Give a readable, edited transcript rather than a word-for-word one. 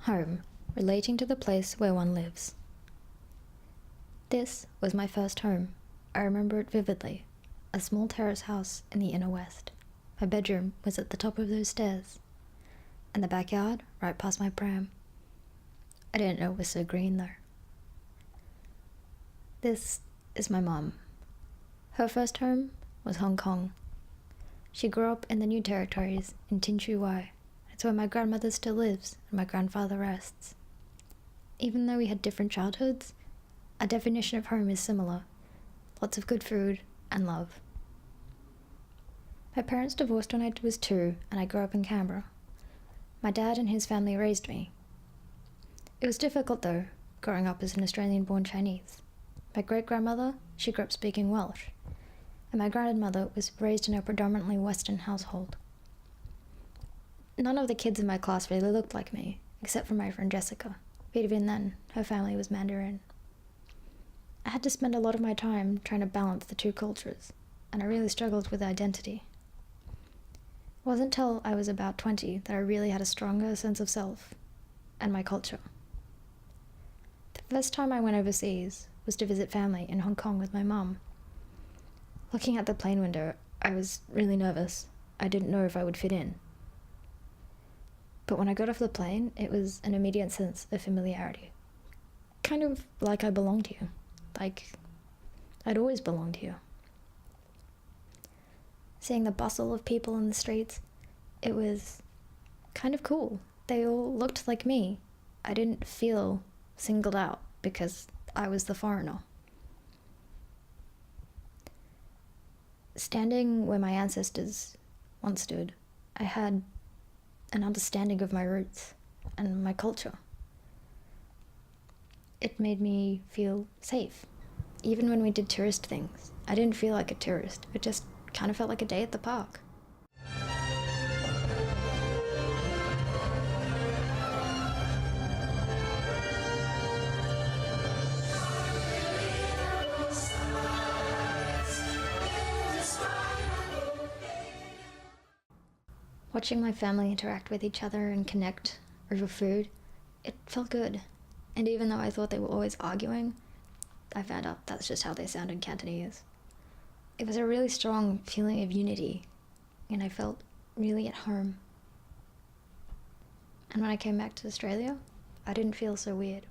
Home, relating to the place where one lives. This was my first home. I remember it vividly. A small terrace house in the inner west. My bedroom was at the top of those stairs, and the backyard right past my pram. I didn't know it was so green though. This is my mom. Her first home was Hong Kong. She grew up in the New Territories in Tin Shui Wai. It's where my grandmother still lives and my grandfather rests. Even though we had different childhoods, our definition of home is similar. Lots of good food and love. My parents divorced when I was 2 and I grew up in Canberra. My dad and his family raised me. It was difficult though, growing up as an Australian-born Chinese. My great-grandmother, she grew up speaking Welsh, and my grandmother was raised in a predominantly Western household. None of the kids in my class really looked like me, except for my friend Jessica, but even then, her family was Mandarin. I had to spend a lot of my time trying to balance the two cultures, and I really struggled with identity. It wasn't until I was about 20 that I really had a stronger sense of self and my culture. The first time I went overseas was to visit family in Hong Kong with my mum. Looking at the plane window, I was really nervous. I didn't know if I would fit in. But when I got off the plane, it was an immediate sense of familiarity. Kind of like I belonged here. Like I'd always belonged here. Seeing the bustle of people in the streets, it was kind of cool. They all looked like me. I didn't feel singled out because I was the foreigner. Standing where my ancestors once stood, I had an understanding of my roots and my culture. It made me feel safe. Even when we did tourist things, I didn't feel like a tourist. It just kind of felt like a day at the park. Watching my family interact with each other and connect over food, it felt good. And even though I thought they were always arguing, I found out that's just how they sound in Cantonese. It was a really strong feeling of unity, and I felt really at home. And when I came back to Australia, I didn't feel so weird.